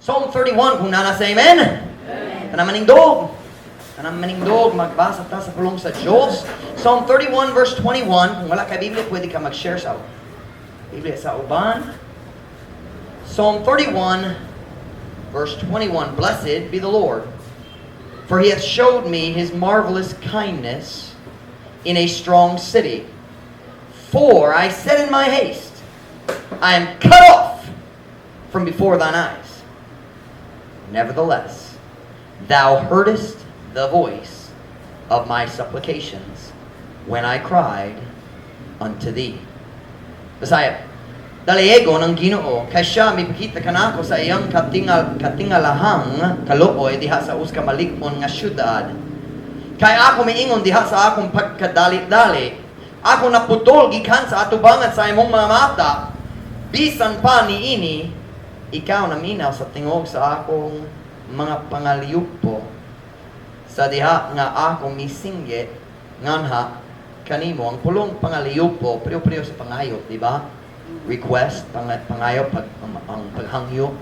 Psalm 31, kung nana sa amen. Tanang maningdog, magbasa ta sa pulong sa Diyos. Psalm 31 verse 21, kung wala ka Biblia, pwede ka mag-share sa Biblia sa uban. Psalm 31 verse 21, Blessed be the Lord, for He hath showed me His marvelous kindness in a strong city. For I said in my haste, I am cut off from before thine eyes. Nevertheless, thou heardest the voice of my supplications when I cried unto thee. Bisaya, daliego ng Ginoo, kay siya mipakita kanako sa iyang katingalahang kalooy diha sa uska malikmon nga syudad. Kay ako miingon diha sa akong pagkadali-dali, ako naputol gikan sa atubangan sa imong mga mata, bisan pa niini, ikaw naminaw sa tingog sa akong mga pangaliyupo, sa diha nga akong misinggit, nganha, kanimo, ang pulong pangaliyupo, priyo-priyo sa pangayop, di ba? Request, pangayop, ang paghangyo.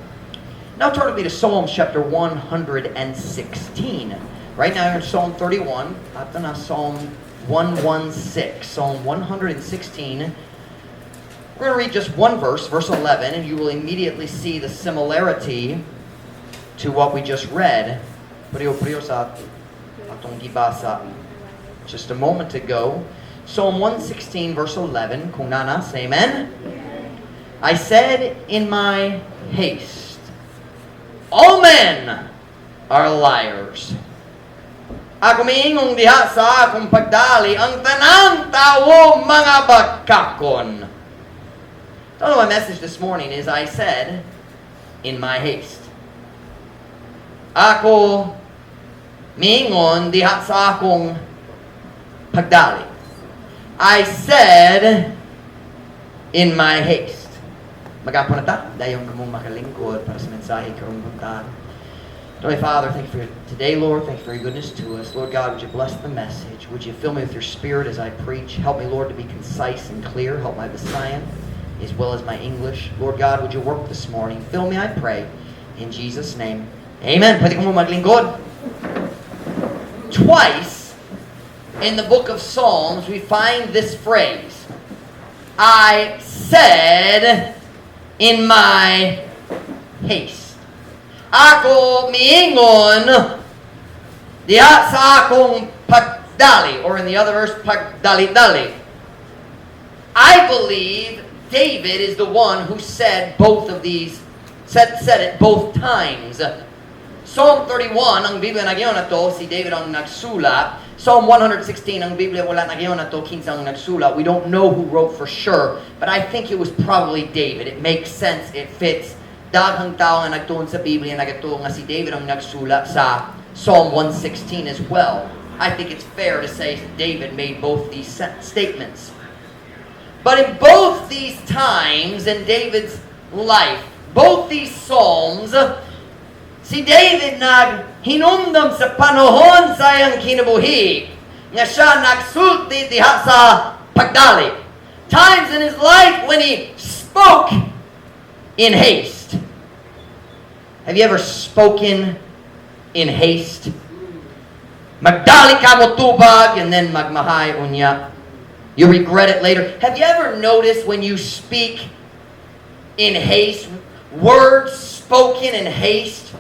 Now turn with me to Psalm chapter 116. Right now you're in Psalm 31, at na Psalm 116. Psalm 116. We're going to read just one verse, verse 11, and you will immediately see the similarity to what we just read. Priyo-priyo sa atong gibasa just a moment ago. Psalm 116, verse 11. Kung nana, say amen. I said in my haste, all men are liars. Ako miingong diha sa akong pagdali, ang tanang tawo mga bagkakon. So my message this morning is, I said in my haste. Ako miingon diha sa akong pagdali. I said in my haste. Magapon na ta, dayong kamong makalingkod para sa mensahe karong buntag. Holy Father, thank you for today, Lord. Thank you for your goodness to us. Lord God, would you bless the message? Would you fill me with your spirit as I preach? Help me, Lord, to be concise and clear. Help my Visayan as well as my English. Lord God, would you work this morning? Fill me, I pray. In Jesus' name, amen. Pwede ko mo maglingkod. Twice in the book of Psalms, we find this phrase. I said in my haste. Ako miingon diha sa akong pagdali, or in the other verse, pagdali-dali. I believe David is the one who said both of these, said it both times. Psalm 31, ang Biblia nagyon na to, si David ang nagsulat. Psalm 116, ang Biblia wala nagyon na to, kinsa ang nagsulat. We don't know who wrote for sure, but I think it was probably David. It makes sense, it fits. Daghang tao nga nagtuon sa Biblia, nagatuon nga si David ang nagsulat sa Psalm 116 as well. I think it's fair to say David made both these statements. But in both these times in David's life, both these Psalms, si David naghinumdum sa panahon sa iyang kinabuhi nga siya nagsulti diha sa pagdali. Times in his life when he spoke in haste. Have you ever spoken in haste? Magdali ka mo tubag and then magmahay unya. You regret it later. Have you ever noticed when you speak in haste, words spoken in haste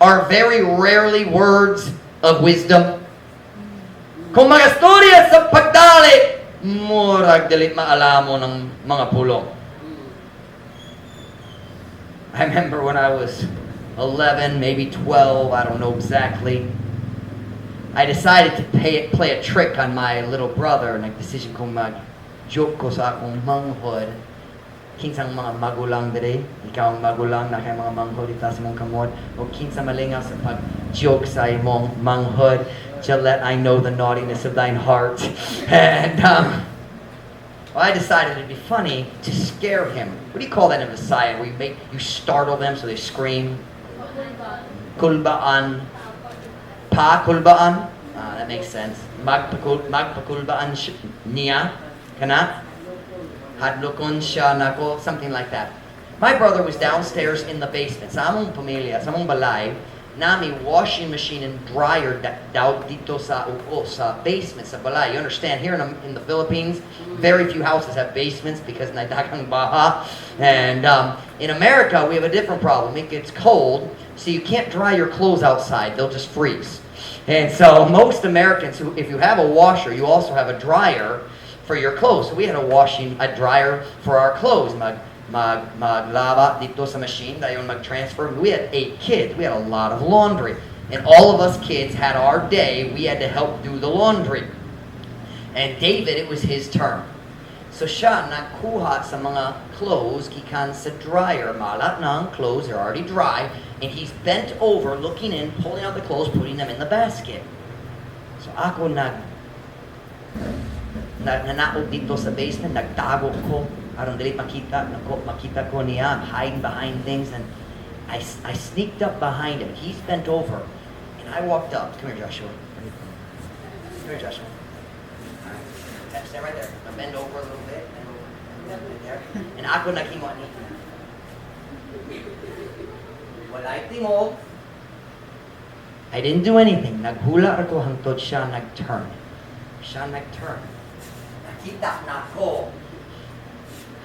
are very rarely words of wisdom? Kung mga storya sa pagdali, murag dalit maalamo ng mga pulong. I remember when I was 11, maybe 12, I don't know exactly. I decided to play a trick on my little brother. Nag-decision kong mag-joke ko sa akong manghod. Kinsang mga magulang dere, ikaw ang magulang na kay mga manghod ita sa mong kamot. O kinsa malingaw sa pag-joke sa imong manghod. To let I know the naughtiness of thine heart. And I decided it'd be funny to scare him. What do you call that in Messiah? Where you startle them so they scream? Kulbaan. Kulbaan? That makes sense. Magpakulbaan niya. Kana? Hadlokon siya nako. Something like that. My brother was downstairs in the basement. Sa among pamilya, sa among balay, nami washing machine and dryer daw dito sa basement sa balay. You understand, here in the Philippines, very few houses have basements because nadagang baha. And in America, we have a different problem. It gets cold, so you can't dry your clothes outside. They'll just freeze. And so most Americans, if you have a washer, you also have a dryer for your clothes. So we had a dryer for our clothes. Maglaba dito sa machine, dayon mag-transfer. We had 8 kids. We had a lot of laundry. And all of us kids had our day. We had to help do the laundry. And David, it was his turn. So siya nagkuha sa mga clothes gikan sa dryer. Malat na ang clothes, they're already dry. And he's bent over, looking in, pulling out the clothes, putting them in the basket. So ako nanaog dito sa basement, nagtago ko. Aron dili makita ko niya, hiding behind things, and I sneaked up behind him. He's bent over, and I walked up. Come here, Joshua. Come here, Joshua. All right. Stand right there. Now bend over a little bit. Bend over there. And ako nakimo ni. Walay tingog. I didn't do anything. Naghula ako hangtod siya nag-turn. Siya nag-turn. Nakita na ko.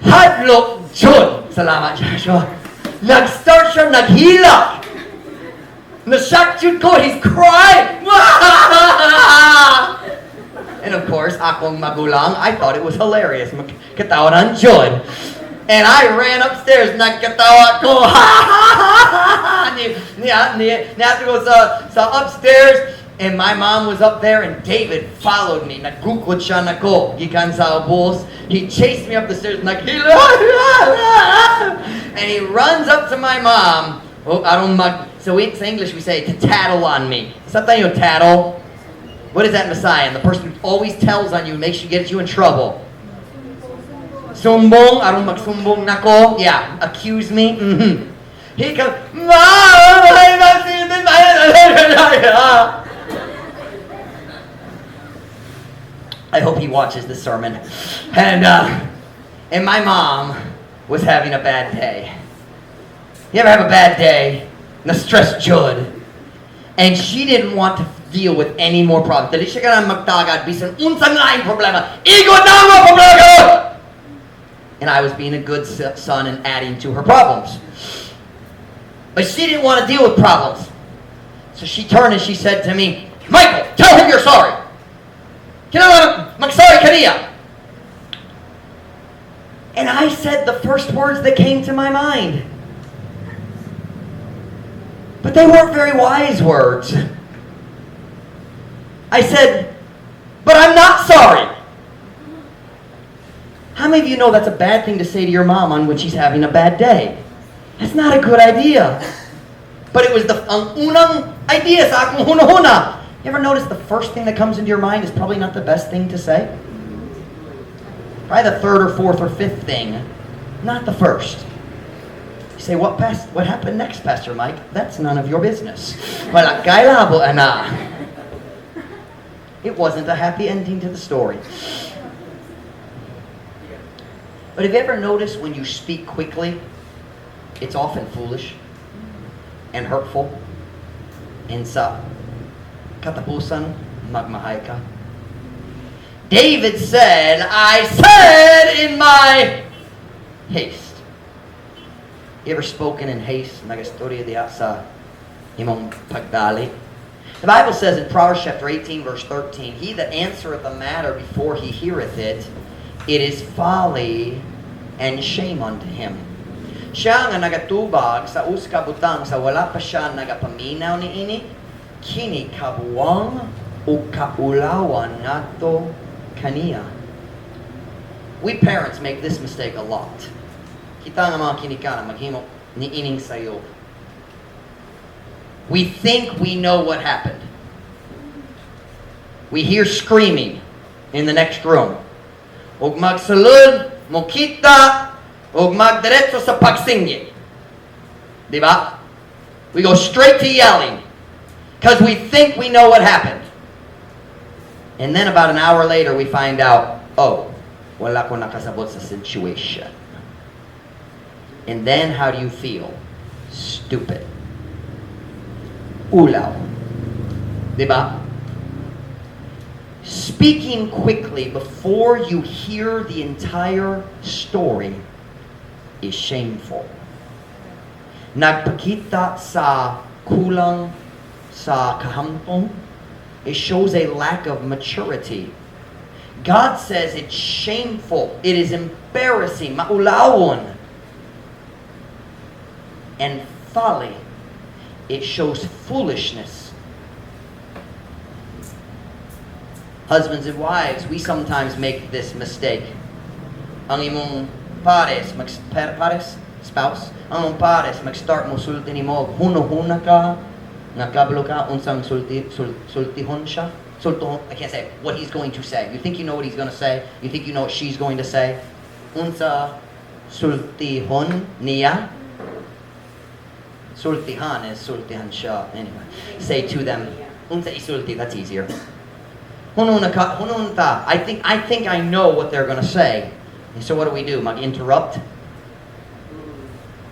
Hadlok Jud! Salamat, Joshua. Nag-start siya, naghila. Na-shock Jud ko, he's crying. And of course, akong magulang, I thought it was hilarious. Katawa ng Jud. And I ran upstairs, nagkatawa ko. Niya to go sa upstairs. And my mom was up there, and David followed me. Nagukod siya nako, gikan sa ubos. He chased me up the stairs, naghila. And he runs up to my mom. So in English we say to tattle on me. Something you tattle. What is that in Messiah? The person who always tells on you, makes you, gets you in trouble. Sumbong, arong magsumbong nako. Yeah, accuse me. Mm-hmm. He comes, Mom, I hope he watches this sermon. And my mom was having a bad day. You ever have a bad day? Na stress Jud. And she didn't want to deal with any more problems. Dali siya ka na magtagad, bisan unsang laing problema. Igod na mo problema! And I was being a good son and adding to her problems. But she didn't want to deal with problems. So she turned and she said to me, Michael, tell him you're sorry. Mag-sorry ka niya. And I said the first words that came to my mind. But they weren't very wise words. I said, but I'm not sorry. How many of you know that's a bad thing to say to your mom when she's having a bad day? That's not a good idea. But it was ang unang idea sa akong hunahuna. You ever notice the first thing that comes into your mind is probably not the best thing to say? Probably the third or fourth or fifth thing, not the first. You say, what happened next, Pastor Mike? That's none of your business. Wala kay labo, ana. It wasn't a happy ending to the story. But have you ever noticed when you speak quickly, it's often foolish and hurtful and sa katapusan, magmahay ka. David said, I said in my haste. You ever spoken in haste? Nagastorya diya sa imong pagdali. The Bible says in Proverbs chapter 18, verse 13, He that answereth a matter before he heareth it, it is folly and shame unto him. Siya nga nagatubag sa uska butang sa wala pa siya nagapaminaw ni ini, kini kabuwang o kaulawan nato kaniya. We parents make this mistake a lot. Kita nga mga kinikana, maghimo ni ining sayo. We think we know what happened. We hear screaming in the next room. Ug magsulod, mokita, ug magdiretso sa pagsingit. Diba? We go straight to yelling. Because we think we know what happened. And then about an hour later, we find out, oh, wala ko nakasabot sa situation. And then how do you feel? Stupid. Ulaw. Diba? Speaking quickly before you hear the entire story is shameful. Nagpakita sa kulang sa kahamtong. It shows a lack of maturity. God says it's shameful. It is embarrassing. Maulawon. And folly. It shows foolishness. Husbands and wives, we sometimes make this mistake. Ang imong spouse, ang imong pares, mag-start mo sulti ni mo, huno-huna ka, nakabalo ka, unsang sultihon siya. I can't say what he's going to say. You think you know what he's going to say? You think you know what she's going to say? Unsa sultihon niya? Sultihan is sultihan siya. Anyway, say to them, unsa isulti, that's easier. Hununta. I think I know what they're going to say. And so what do? Mag-interrupt?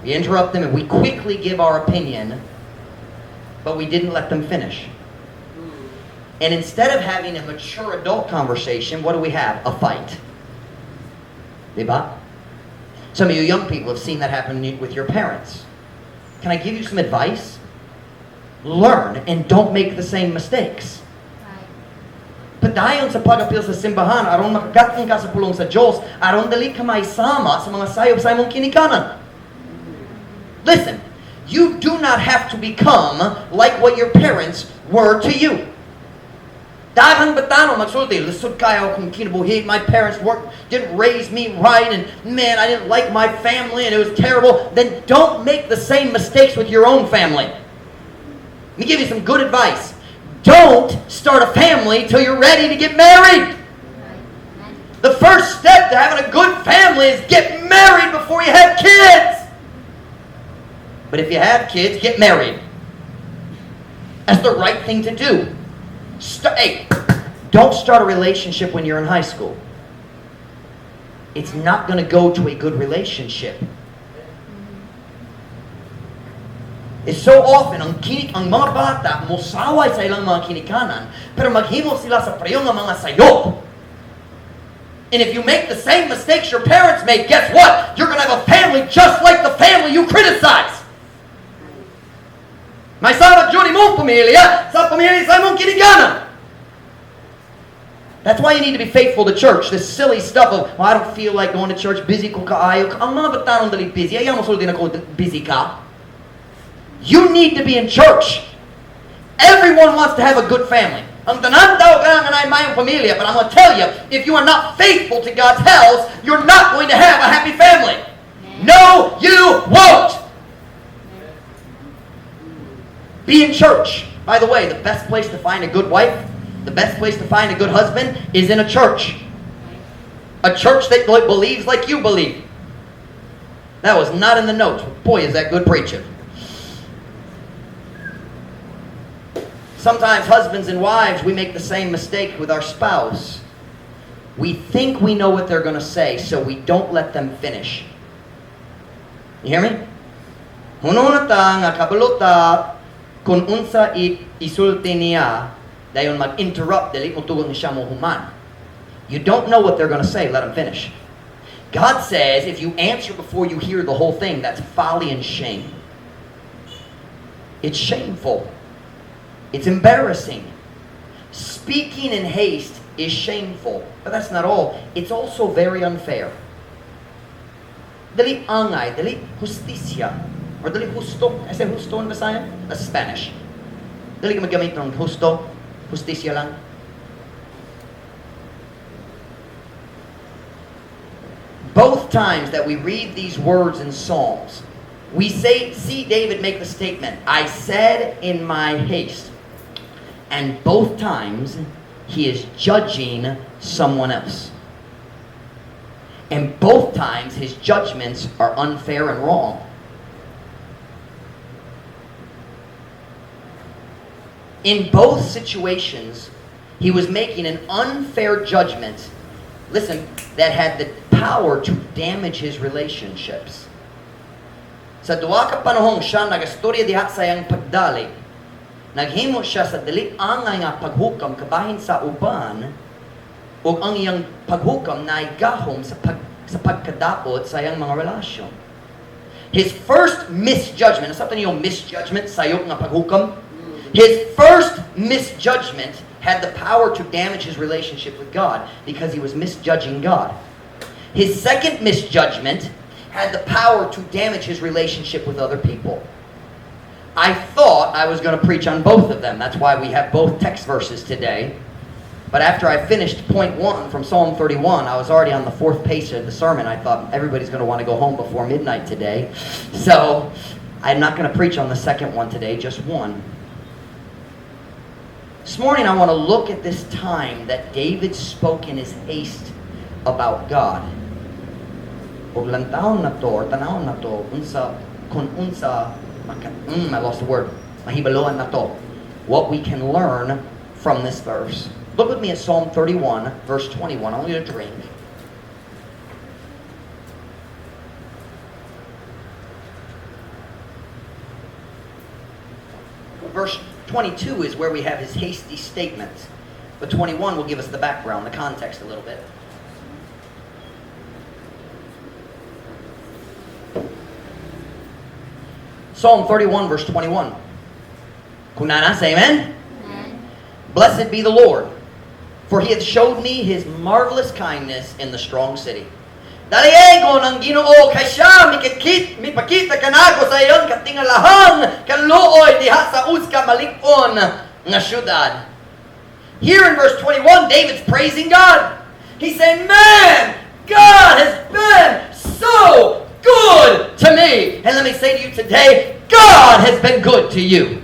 We interrupt them and we quickly give our opinion, but we didn't let them finish. And instead of having a mature adult conversation, what do we have? A fight. Diba? Some of you young people have seen that happen with your parents. Can I give you some advice? Learn and don't make the same mistakes. Padayon sa pag-apil sa simbahan, aron makagatong ka sa pulong sa Diyos, aron dali ka maisama sa mga sayob sa imong kinikanan. Listen, you do not have to become like what your parents were to you. Daghang batano magsulti, lisod kayo kung kinabuhi, my parents didn't raise me right, and man, I didn't like my family, and it was terrible. Then don't make the same mistakes with your own family. Let me give you some good advice. Don't start a family till you're ready to get married. The first step to having a good family is get married before you have kids. But if you have kids, get married. That's the right thing to do. Don't start a relationship when you're in high school. It's not going to go to a good relationship. It's so often, ang mga bata, musaway sa ilang mga kinikanan, pero maghimo sila sa preyong ng mga sayop. And if you make the same mistakes your parents made, guess what? You're going to have a family just like the family you criticize. May sabat yun imong pamilya sa pamilya sa imong kinikanan. That's why you need to be faithful to church. This silly stuff of, I don't feel like going to church, busy ko kaayo. Ang mga batanong dali busy, ayaw mo sulti na ko busy ka. You need to be in church. Everyone wants to have a good family. Ang tanan daw ka nga mayong pamilya, but I'm going to tell you, if you are not faithful to God's house, you're not going to have a happy family. No, you won't. Be in church. By the way, the best place to find a good wife, the best place to find a good husband is in a church. A church that believes like you believe. That was not in the notes. Boy, is that good preaching. Sometimes husbands and wives, we make the same mistake with our spouse. We think we know what they're going to say, so we don't let them finish. You hear me? Hununata nga kabalota kung unsa isulti niya, dayon mag-interrupt, dili mo tugon siya mo human. You don't know what they're going to say, let them finish. God says, if you answer before you hear the whole thing, that's folly and shame. It's shameful. It's embarrassing. Speaking in haste is shameful. But that's not all. It's also very unfair. Dali angay, dali justicia. Or dali justo. I say justo in Bisaya? That's Spanish. Dali ka magamit ng justo. Justicia lang. Both times that we read these words in Psalms, we see David make the statement, I said in my haste. And both times, he is judging someone else. And both times, his judgments are unfair and wrong. In both situations, he was making an unfair judgment, listen, that had the power to damage his relationships. Sa duha ka panahon siya nagastorya diha sa iyang pagdali. Naghimo siya sa dili angay nga paghukam kabahin sa uban ug ang iyang paghukam naigahom sa pagkadaot sa iyang mga relasyon. His first misjudgment, sa niyo misjudgment sayop nga paghukam. His first misjudgment had the power to damage his relationship with God because he was misjudging God. His second misjudgment had the power to damage his relationship with other people. I thought I was going to preach on both of them. That's why we have both text verses today. But after I finished point 1 from Psalm 31, I was already on the 4th page of the sermon. I thought everybody's going to want to go home before midnight today. So I'm not going to preach on the second one today, just one. This morning I want to look at this time that David spoke in his haste about God. Og lantahon na to, or tanahon na to, I lost the word. Mahibaloan na to. What we can learn from this verse. Look with me at Psalm 31, verse 21. I want you to drink. Verse 22 is where we have his hasty statements. But 21 will give us the background, the context a little bit. Psalm 31, verse 21. Kunana, say amen? Amen. Blessed be the Lord, for he hath showed me his marvelous kindness in the strong city. Daliego ng Ginoo kay siya mipakita kanako sa iyon katingalahan kanluoy diha sa uska malig-on nga syudad. Here in verse 21, David's praising God. He's saying, man, God has been so good to me. And let me say to you today, God has been good to you.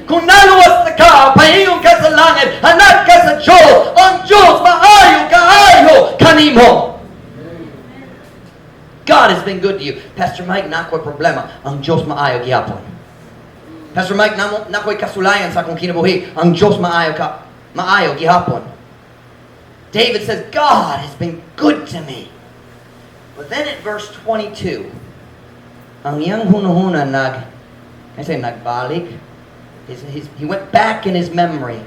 Kung naluwas na ka, pahingong ka sa langit, hanap ka sa Diyos, ang Diyos maayo kaayo kanimo. God has been good to you. Pastor Mike, nako'y problema, ang Diyos maayo gihapon. Pastor Mike, nako'y kasulayan sa akong kinabuhi, ang Diyos maayo gihapon. David says, God has been good to me. But then at verse 22, ang iyang hunahuna nagbalik. He went back in his memory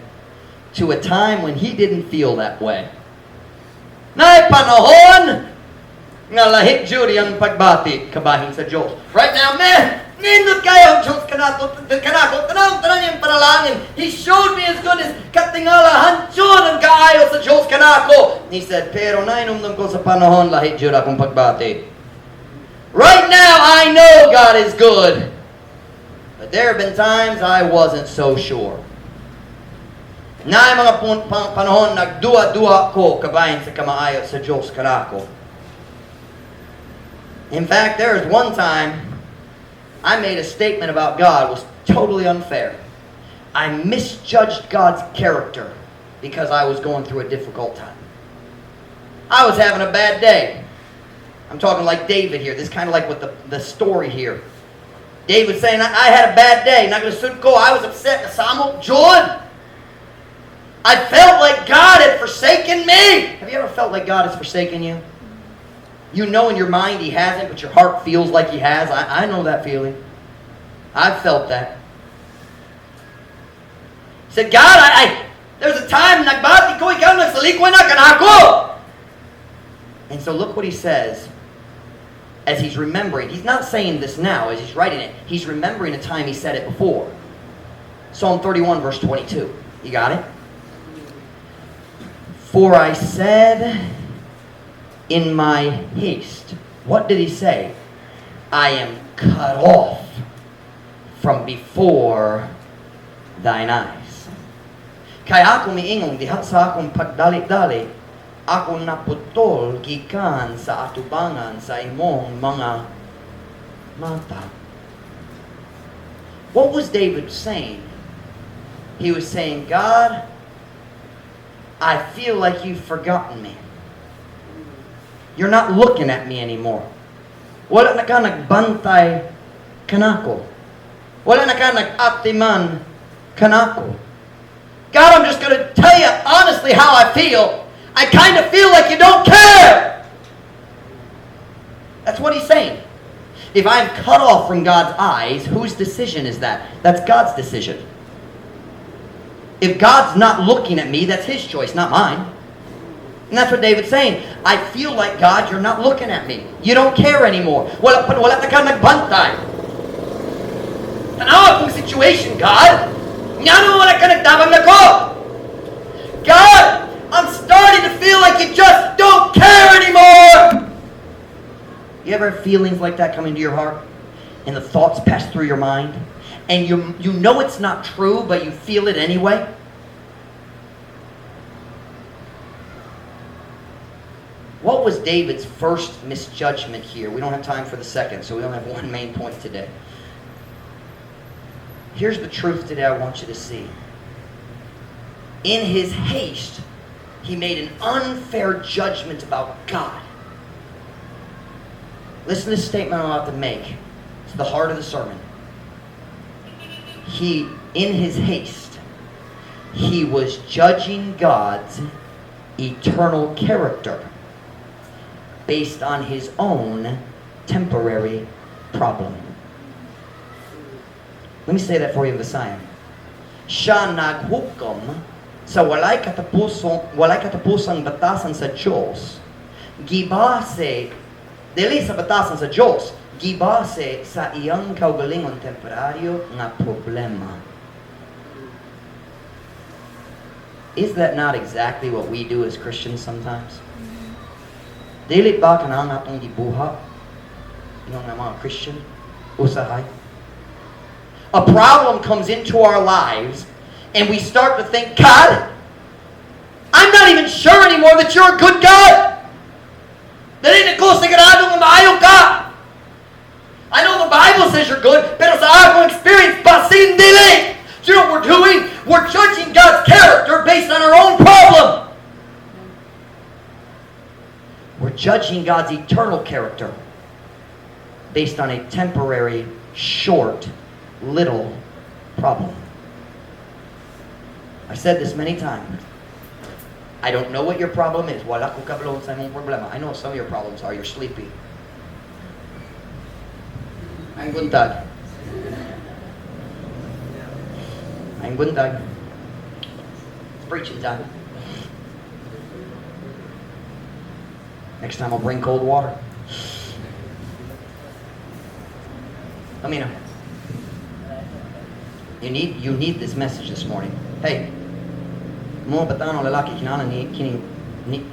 to a time when he didn't feel that way. Nay panahon nga lahi jud ang pagbati kabahin sa Diyos. Right now, man, nindot kayo ang Diyos kanako, tanang yung panalangin. He showed me his goodness. Katingala, hanjud ang kaayo sa Diyos kanako. He said, pero nainumdum ko sa panahon lahi jud akong pagbati. Right now, I know God is good. But there have been times I wasn't so sure. Na mga panahon nagdua-dua ko kabahin sa kamaayo sa Diyos kanako. In fact, there was one time I made a statement about God was totally unfair. I misjudged God's character because I was going through a difficult time. I was having a bad day. I'm talking like David here. This is kind of like what the story here. David saying, I had a bad day. I was upset. Nasamok Jod. I felt like God had forsaken me. Have you ever felt like God has forsaken you? You know in your mind He hasn't, but your heart feels like He has. I know that feeling. I've felt that. He said, God, there's a time nagbati ko, ikaw nagsalikoy na kanako. And so look what he says. As he's remembering, he's not saying this now as he's writing it. He's remembering a time he said it before. Psalm 31, verse 22. You got it? For I said in my haste. What did he say? I am cut off from before thine eyes. Kaya ako miingong diha sa akong pagdali-dali, ako naputol gikan sa atubangan sa imong mga mata. What was David saying? He was saying, God, I feel like you've forgotten me. You're not looking at me anymore. Wala na ka nagbantay kanako. Wala na ka nag-atiman kanako. God, I'm just going to tell you honestly how I feel. I kind of feel like you don't care. That's what he's saying. If I'm cut off from God's eyes, whose decision is that? That's God's decision. If God's not looking at me, that's His choice, not mine. And that's what David's saying. I feel like, God, you're not looking at me. You don't care anymore. Wala na ka nagbantay. Tanaw akong situation, God. Nga wala ka nagtabang na ko. God, I'm starting to feel like you just don't care anymore. You ever have feelings like that come into your heart? And the thoughts pass through your mind? And you know it's not true, but you feel it anyway? What was David's first misjudgment here? We don't have time for the second, so we only have one main point today. Here's the truth today I want you to see. In his haste, he made an unfair judgment about God. Listen to this statement I'm about to make. It's the heart of the sermon. In his haste, he was judging God's eternal character based on his own temporary problem. Let me say that for you, Visayan. Siya naghukom sa walay katapusang batasan sa Diyos, gibase, dili sa batasan sa Diyos, gibase sa iyang kaugalingon temporaryo nga problema. Is that not exactly what we do as Christians sometimes? Dili ba kanang natong gibuha yung mga Christian usahay? A problem comes into our lives and we start to think, God, I'm not even sure anymore that you're a good God. Dali na ko sigurado nga maayo ka. I know the Bible says you're good, pero sa akong experience, basin dili. Do you know what we're doing? We're judging God's character based on our own problem. We're judging God's eternal character based on a temporary, short, little problem. I've said this many times. I don't know what your problem is. Wala ko kabalo sa imong problema. I know what some of your problems are. You're sleepy. Ang buntag. Ang buntag. It's preaching time. Next time I'll bring cold water. Let me know. You need this message this morning. Hey, mga batang lalaki kinana ni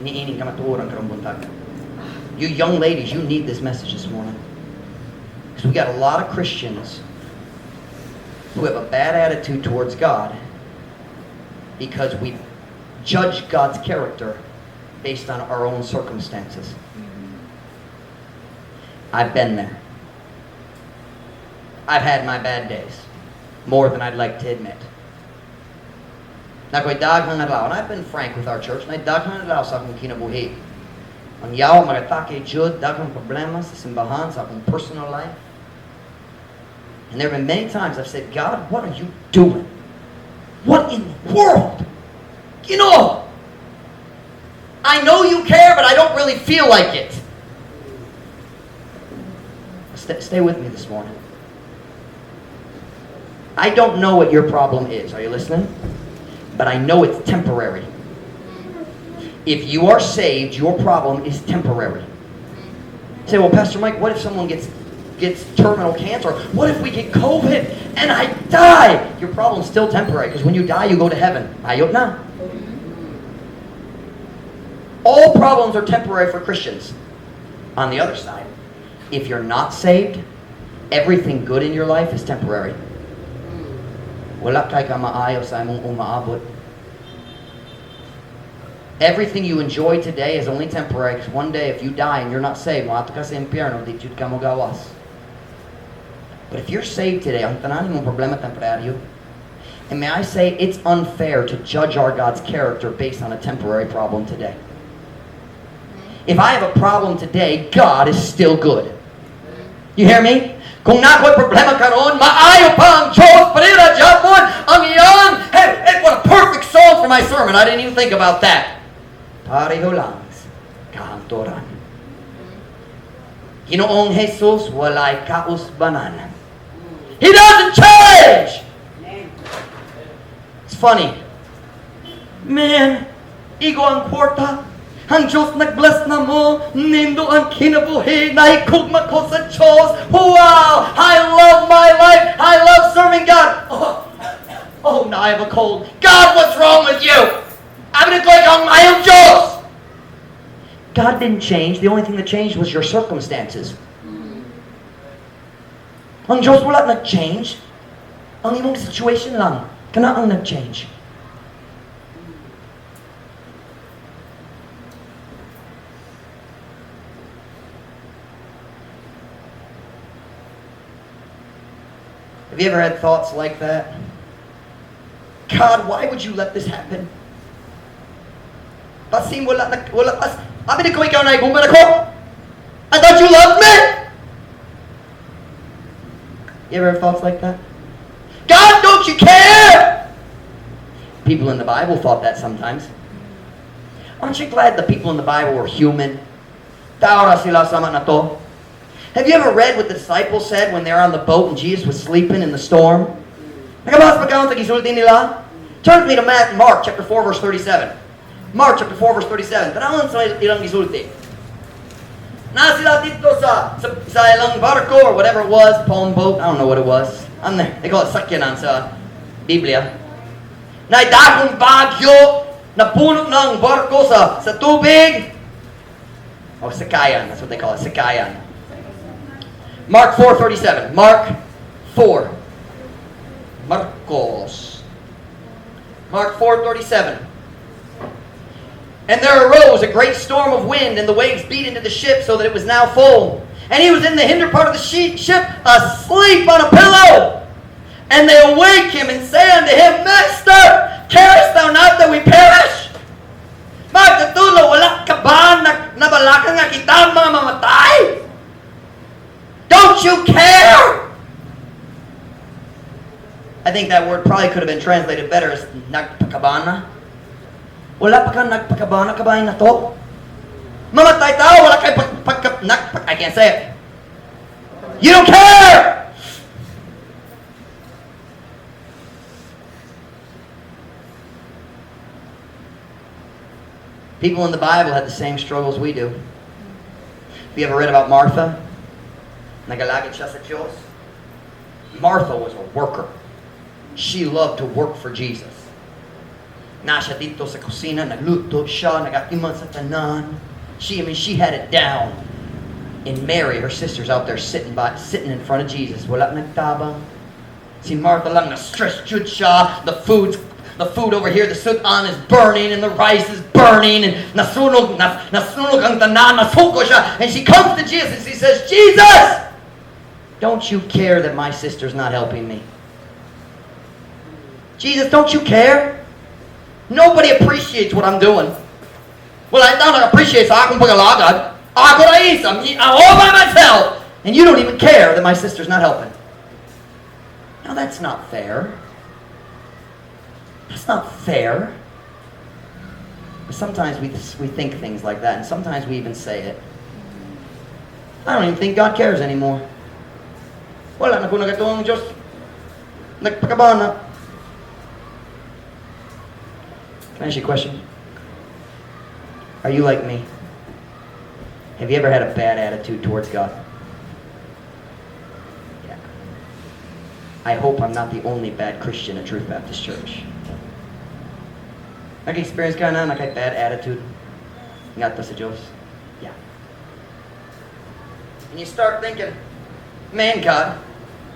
ining kamatuoran karong buntag. You young ladies, you need this message this morning. Because we got a lot of Christians who have a bad attitude towards God because we judge God's character based on our own circumstances. I've been there. I've had my bad days. More than I'd like to admit. Nakoy daghang adlaw, and I've been frank with our church, na daghang adlaw sa akong kinabuhi. Ang yaw magatake jud daghang problema sa simbahan sa akong personal life. And there have been many times I've said, God, what are you doing? What in the world? You know, I know you care, but I don't really feel like it. Stay with me this morning. I don't know what your problem is. Are you listening? But I know it's temporary. If you are saved, your problem is temporary. You say, well, Pastor Mike, what if someone gets terminal cancer? What if we get COVID and I die? Your problem's still temporary, because when you die, you go to heaven. Ayot na. All problems are temporary for Christians. On the other side, if you're not saved, everything good in your life is temporary. Wala kay ka maayo sa imong umaabot. Everything you enjoy today is only temporary, because one day if you die and you're not saved, maato ka sa impyerno, di jud ka mo gawas. But if you're saved today, ang tanan imong problema temporaryo. And may I say, it's unfair to judge our God's character based on a temporary problem today. If I have a problem today, God is still good. You hear me? Kung nako'y problema karon, maayo pa ang Diyos, parira Japon, ang iyang. Hey, what a perfect song for my sermon. I didn't even think about that. Pareho lang, kahantoran. Ginoong Jesus walay kausbanan. He doesn't change! It's funny. Man, igo ang kwarta. Ang Diyos nag-bless na mo. Nindo ang kinabuhi. Nahikugma ko sa Diyos. Wow! I love my life. I love serving God. Oh, now I have a cold. God, what's wrong with you? I'm going to click on my own Diyos. God didn't change. The only thing that changed was your circumstances. Ang Diyos wala nag-change. Ang imong situation lang. Kana ang nag-change. Have you ever had thoughts like that? God, why would you let this happen? Pasim wala pas. Abi ko ikaw na ibungan ako. I thought you loved me. You ever have thoughts like that? God, don't you care? People in the Bible thought that sometimes. Aren't you glad the people in the Bible were human? Taora sila sama na to. Have you ever read what the disciples said when they were on the boat and Jesus was sleeping in the storm? Nakabasa pa kayo sa gisulti nila? Turn with me to Mark chapter 4 verse 37. Mark chapter 4 verse 37. Tanawin sa ilang gisulti. Na sila dito sa ilang barko or whatever it was, palm boat, I don't know what it was. They call it sakyanan sa Biblia. Na dahong bagyo, napuno ng barko sa tubig. Oh, sakayan. That's what they call it, sakayan. Mark 4:37. Mark 4. Marcos. Mark 4:37. And there arose a great storm of wind, and the waves beat into the ship so that it was now full. And he was in the hinder part of the ship, asleep on a pillow. And they awake him and say unto him, Master, carest thou not that we perish? Magkatulo, wala ka ba nabalaka nga kita mga mamatay? Don't you care? I think that word probably could have been translated better as nagpakabana. Wala pa ka nagpakabana kabahin na to? Mamatay tao, wala kayo I can't say it. You don't care! People in the Bible had the same struggles we do. Have you ever read about Martha? Nagalagad siya sa Diyos. Martha was a worker. She loved to work for Jesus. Nasya dito sa kusina, nagluto siya, nagakiman sa tanan. She had it down. And Mary, her sister's out there sitting in front of Jesus. Wala nagtabang. Si Martha lang na-stress jud siya. The food over here, the sutan is burning and the rice is burning and nasunog ang tanan, nasuko siya. And she comes to Jesus and she says, Jesus! Don't you care that my sister's not helping me? Jesus, don't you care? Nobody appreciates what I'm doing. Well, I don't appreciate sa akong pagalagad. Ako na isa, I'm all by myself. And you don't even care that my sister's not helping. Now that's not fair. That's not fair. But sometimes we think things like that, and sometimes we even say it. I don't even think God cares anymore. Wala na po nagatong Diyos. Nagpakabana. Can I ask you a question? Are you like me? Have you ever had a bad attitude towards God? Yeah. I hope I'm not the only bad Christian at Truth Baptist Church. Nag-experience ka na bad attitude nga to sa Diyos? Yeah. And you start thinking, man, God,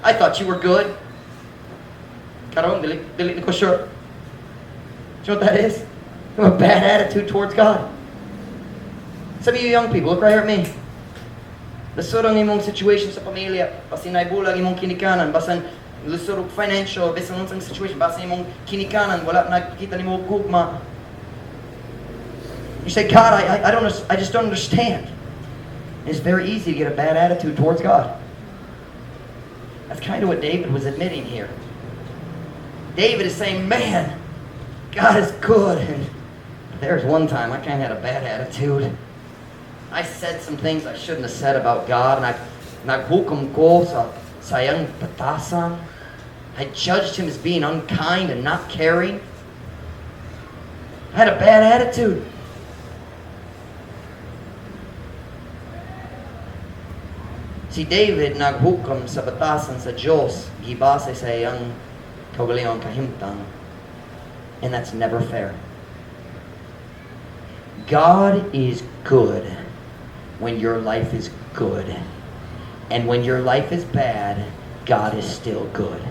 I thought you were good. Karon, dili ko sure. Do you know what that is? You have a bad attitude towards God. Some of you young people, look right here at me. Lusod ang imong situation sa pamilya. Basin ay bulag imong kinikanan. Basin lusod ang financial. Basin ang situation. Basin imong kinikanan. Wala nakikita ni mo gugma. You say, God, I just don't understand. It's very easy to get a bad attitude towards God. That's kind of what David was admitting here. David is saying, man, God is good. And there's one time I kind of had a bad attitude. I said some things I shouldn't have said about God, and naghukom ko sa sayang patasan. I judged him as being unkind and not caring. I had a bad attitude. Si David naghukom sa batasan sa Diyos, gibase sa iyang kaugalingong kahimtang. And that's never fair. God is good when your life is good. And when your life is bad, God is still good.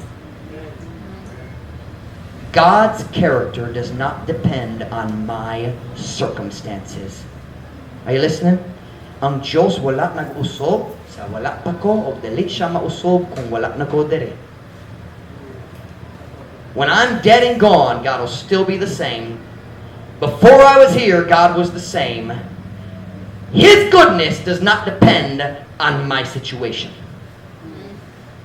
God's character does not depend on my circumstances. Are you listening? Ang Diyos wala nag-usob sa wala pa ko o dili siya mausob kung wala na ko diri. When I'm dead and gone, God will still be the same. Before I was here, God was the same. His goodness does not depend on my situation.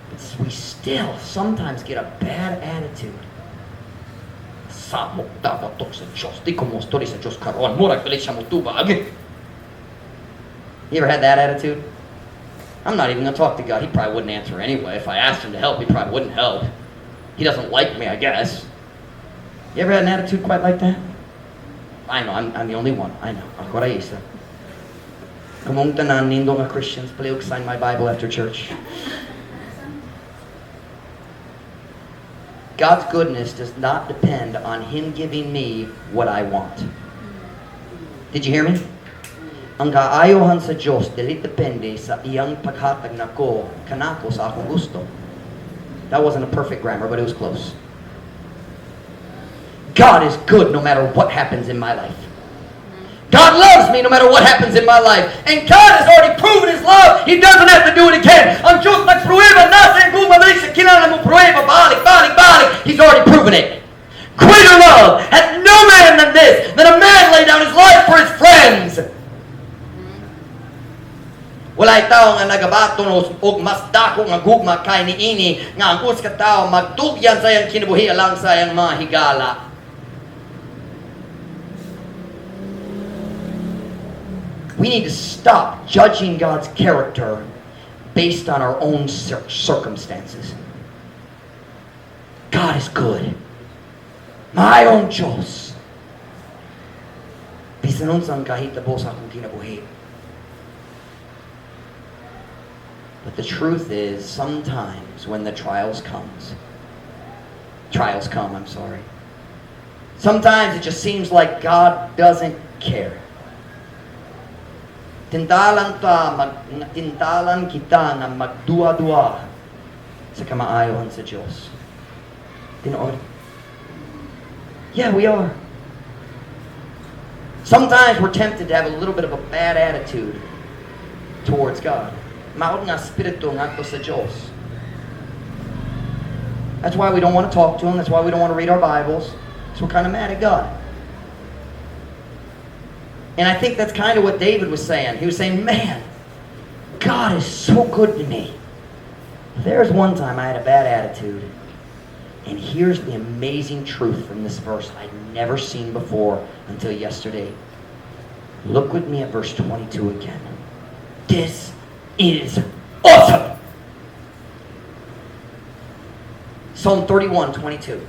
But we still sometimes get a bad attitude. Samok dapat to sa Diyos. Di ko mo story sa Diyos karoon. Murag dili siya mutubag. You ever had that attitude? I'm not even going to talk to God. He probably wouldn't answer anyway. If I asked him to help, he probably wouldn't help. He doesn't like me, I guess. You ever had an attitude quite like that? I know, I'm the only one. I know. Ako ra isa. Kumong tanan nindo nga Christians, paliog sign my Bible after church. God's goodness does not depend on Him giving me what I want. Did you hear me? Ang kaayohan sa Diyos dili depende sa iyang paghatag nako kanako sa akong gusto. That wasn't a perfect grammar, but it was close. God is good no matter what happens in my life. God loves me no matter what happens in my life. And God has already proven His love. He doesn't have to do it again. Ang Diyos nagprueba na sa kung mabalik sa kinala mo prueba, balik. He's already proven it. Greater love hath no man than this, that a man lay down his life for his friends. Walay tao nga nagabaton og mas dako nga gugma kay niini nga ang usa ka tawo magtugyan sa iyang kinabuhi alang sa iyang mga higala. We need to stop judging God's character based on our own circumstances. God is good. My own Diyos. Bisan unsang kahitabo sa akong kinabuhi. But the truth is, sometimes when the trials come, sometimes it just seems like God doesn't care. Tindalan kita na magdua-dua sa kamaayohan sa Diyos. Tinood? Yeah, we are. Sometimes we're tempted to have a little bit of a bad attitude towards God. Maot nga spirito ngadto sa Diyos. That's why we don't want to talk to Him. That's why we don't want to read our Bibles. So we're kind of mad at God. And I think that's kind of what David was saying. He was saying, man, God is so good to me. There's one time I had a bad attitude. And here's the amazing truth from this verse I'd never seen before until yesterday. Look with me at verse 22 again. This is awesome. Psalm 31:22.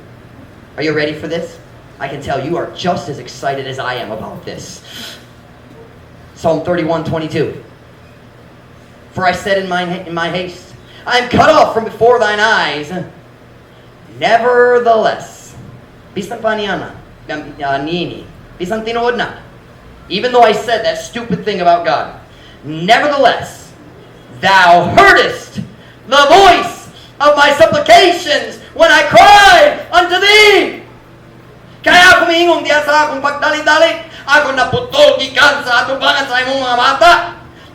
Are you ready for this? I can tell you are just as excited as I am about this. Psalm 31:22. For I said in my haste, I am cut off from before thine eyes. Nevertheless, bisang paniana, nini, bisang tinood na. Even though I said that stupid thing about God, nevertheless, thou heardest the voice of my supplications when I cried unto thee. Kaya ako miingong diya sa akong pagdali-dali. Ako naputol gikan sa atubangan sa imong mga mata.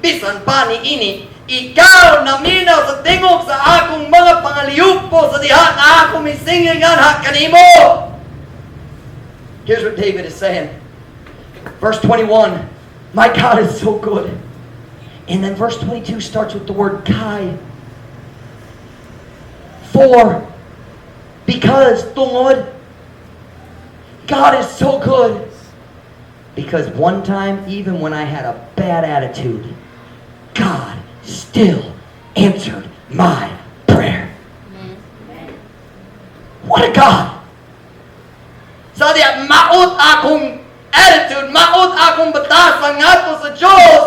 Bisan pa ni ini, ikaw na minaw sa tingog sa akong mga pangaliyupo sa diha na ako misingingan ha kanimo. Here's what David is saying. Verse 21, my God is so good. And then verse 22 starts with the word kai. For, because, tungod, God is so good. Because one time, even when I had a bad attitude, God still answered my prayer. What a God! Sa diya, maot akong attitude, maot akong batasan ngadto sa Diyos.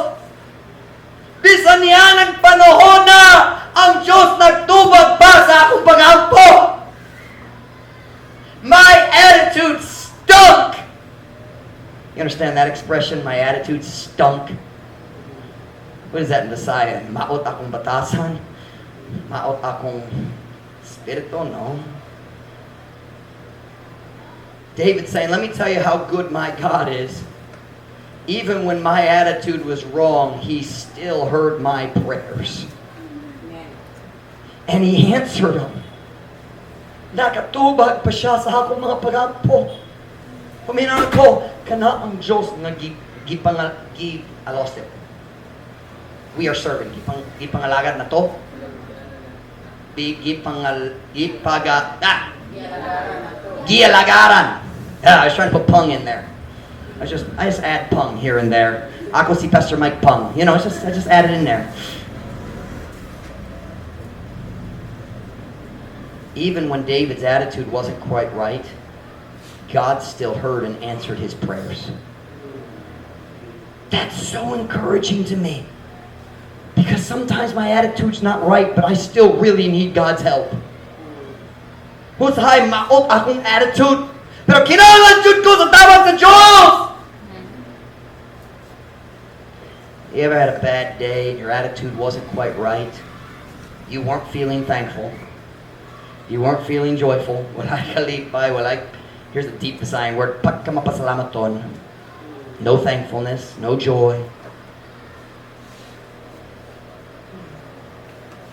Bisan niya ng panahon na ang Diyos nagtubag pa sa akong pagampo. My attitude stunk. You understand that expression? My attitude stunk. What is that in Visaya? Maot akong batasan? Maot akong spirito? No. David's saying, let me tell you how good my God is. Even when my attitude was wrong, He still heard my prayers. And He answered them. Nakatubag pa siya sa akong mga pagampo. Paminaw ko, kana ang Diyos nga I lost it. We are serving. Gipangalagan na to. Gialagaran. I was trying to put pung in there. I just add pung here and there. Ako si Pastor Mike Pung. You know, I just add it in there. Even when David's attitude wasn't quite right, God still heard and answered his prayers. That's so encouraging to me. Because sometimes my attitude's not right, but I still really need God's help. Husay maot akong attitude, pero kinahanglan jud ko sa tawag sa Diyos. You ever had a bad day and your attitude wasn't quite right? You weren't feeling thankful. You weren't feeling joyful. Here's the deep design word, pagkamapasalamaton. No thankfulness, no joy.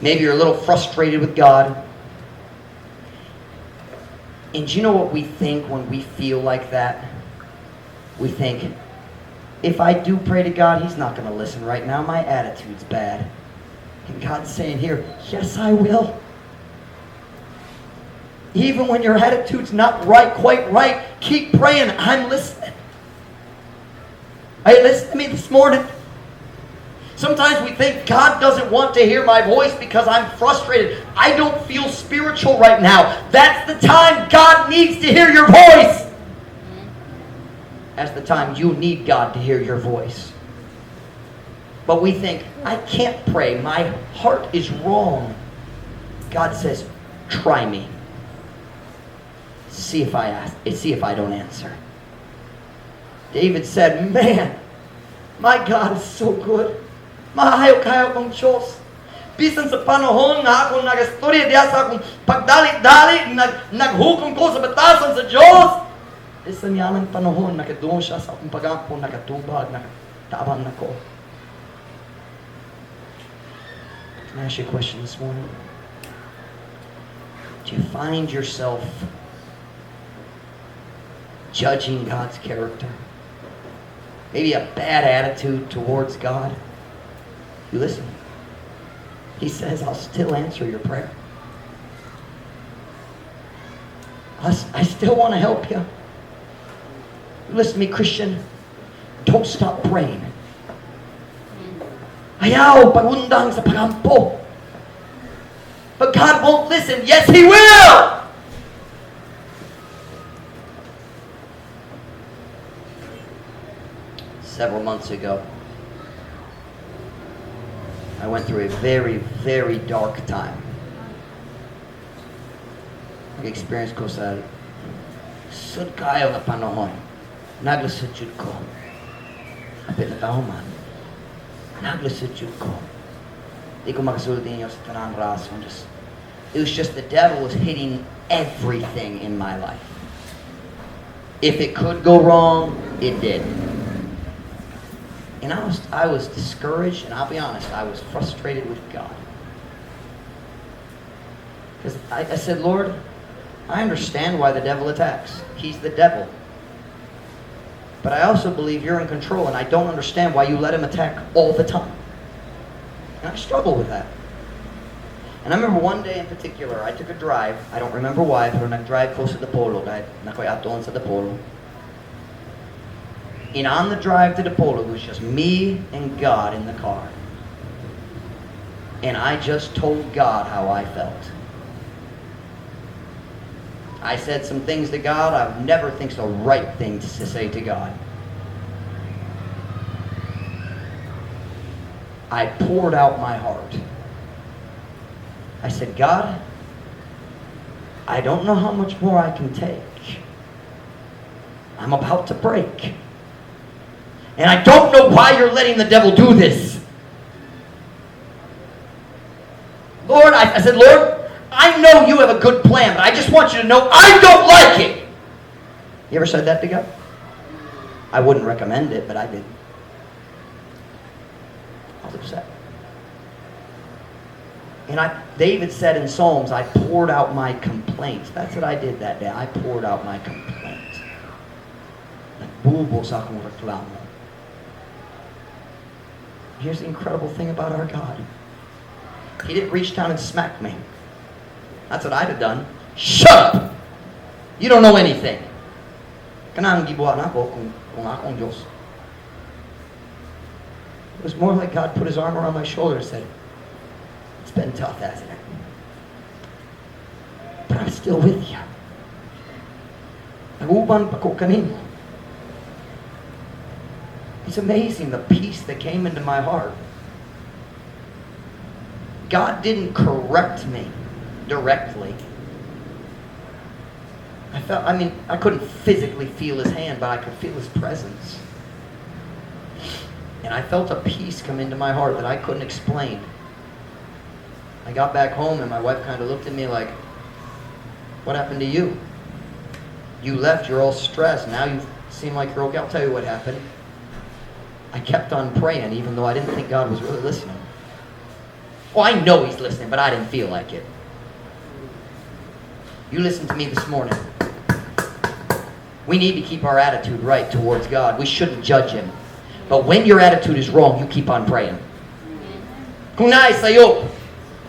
Maybe you're a little frustrated with God. And do you know what we think when we feel like that? We think, if I do pray to God, He's not going to listen right now. My attitude's bad. And God's saying here, yes, I will. Even when your attitude's not right, quite right, keep praying. I'm listening. Hey, listen to me this morning. Sometimes we think God doesn't want to hear my voice because I'm frustrated. I don't feel spiritual right now. That's the time God needs to hear your voice. That's the time you need God to hear your voice. But we think, I can't pray. My heart is wrong. God says, try me. See if I don't answer. David said, man, my God is so good. Mahayo-kayo kong Diyos. Bisan sa panahon nga akong nagastorya diya sa akong pagdali-dali, naghukom ko sa batasan sa Diyos. Bisan niya ng panahon, nakadoon siya sa akong pagampo, nakatubag, nakatabang na ko. Can I ask you a question this morning? Do you find yourself judging God's character? Maybe a bad attitude towards God? You listen. He says, I'll still answer your prayer. I still want to help you. Listen to me, Christian. Don't stop praying. Ayaw pagundang sa pagampo. But God won't listen. Yes, He will! Several months ago, I went through a very, very dark time. Nag-experience ko sa sud kayo na panahon. Naglasud jud ko. Apit na tao man. Naglasud jud ko. Di ko makasulod ninyo sa tanang rason. It was just the devil was hitting everything in my life. If it could go wrong, it did. And I was discouraged, and I'll be honest, I was frustrated with God. Because I said, Lord, I understand why the devil attacks. He's the devil. But I also believe you're in control, and I don't understand why you let him attack all the time. And I struggle with that. And I remember one day in particular, I took a drive. I don't remember why, pero nag-drive ko sa Dapolo, kahit nakoy atoon sa Dapolo. And on the drive to the polo, it was just me and God in the car. And I just told God how I felt. I said some things to God I would never think the right thing to say to God. I poured out my heart. I said, God, I don't know how much more I can take. I'm about to break. And I don't know why you're letting the devil do this. Lord, I said, Lord, I know you have a good plan, but I just want you to know I don't like it. You ever said that to God? I wouldn't recommend it, but I did. I was upset. And David said in Psalms, I poured out my complaints. That's what I did that day. I poured out my complaint. Nagbubuhos akong reklamo. Here's the incredible thing about our God. He didn't reach down and smack me. That's what I'd have done. Shut up! You don't know anything. Kanang gibuhat nako kung akong Diyos. It was more like God put his arm around my shoulder and said, it's been tough, hasn't it? But I'm still with you. Naguban pa ko kanino. It's amazing the peace that came into my heart. God didn't correct me directly. I couldn't physically feel his hand, but I could feel his presence. And I felt a peace come into my heart that I couldn't explain. I got back home and my wife kind of looked at me like, what happened to you? You left, you're all stressed. Now you seem like you're okay. I'll tell you what happened. I kept on praying even though I didn't think God was really listening. Well, I know he's listening, but I didn't feel like it. You listened to me this morning. We need to keep our attitude right towards God. We shouldn't judge him. But when your attitude is wrong, you keep on praying. Kung naay sa'yo,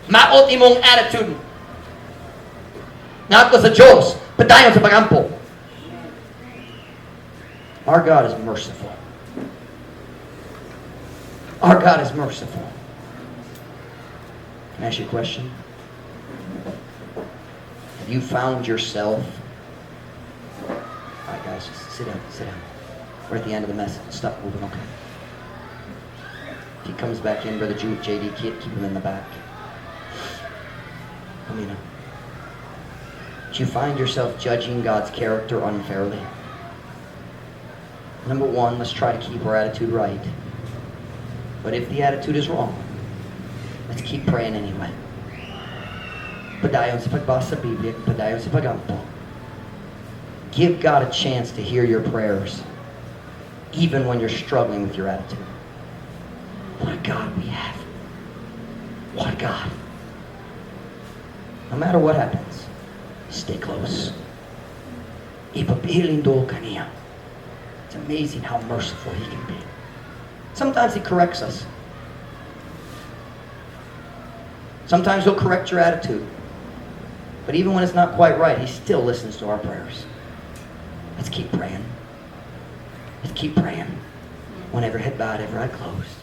maot imong attitude. Nga ako sa Diyos, padayon sa pagampo. Our God is merciful. Our God is merciful. Can I ask you a question? Have you found yourself? Alright guys, just sit down. We're at the end of the message. Stop moving, okay? If he comes back in, Brother JD, keep him in the back. Amina. Do you find yourself judging God's character unfairly? Number one, let's try to keep our attitude right. But if the attitude is wrong, let's keep praying anyway. Padayon sa pagbasa sa Biblia, padayon sa pagampo. Give God a chance to hear your prayers, even when you're struggling with your attitude. What a God we have. What a God. No matter what happens, stay close. Ipabilindo kaniya. It's amazing how merciful he can be. Sometimes he corrects us. Sometimes he'll correct your attitude. But even when it's not quite right, he still listens to our prayers. Let's keep praying. Let's keep praying. One every head bowed, every eye closed.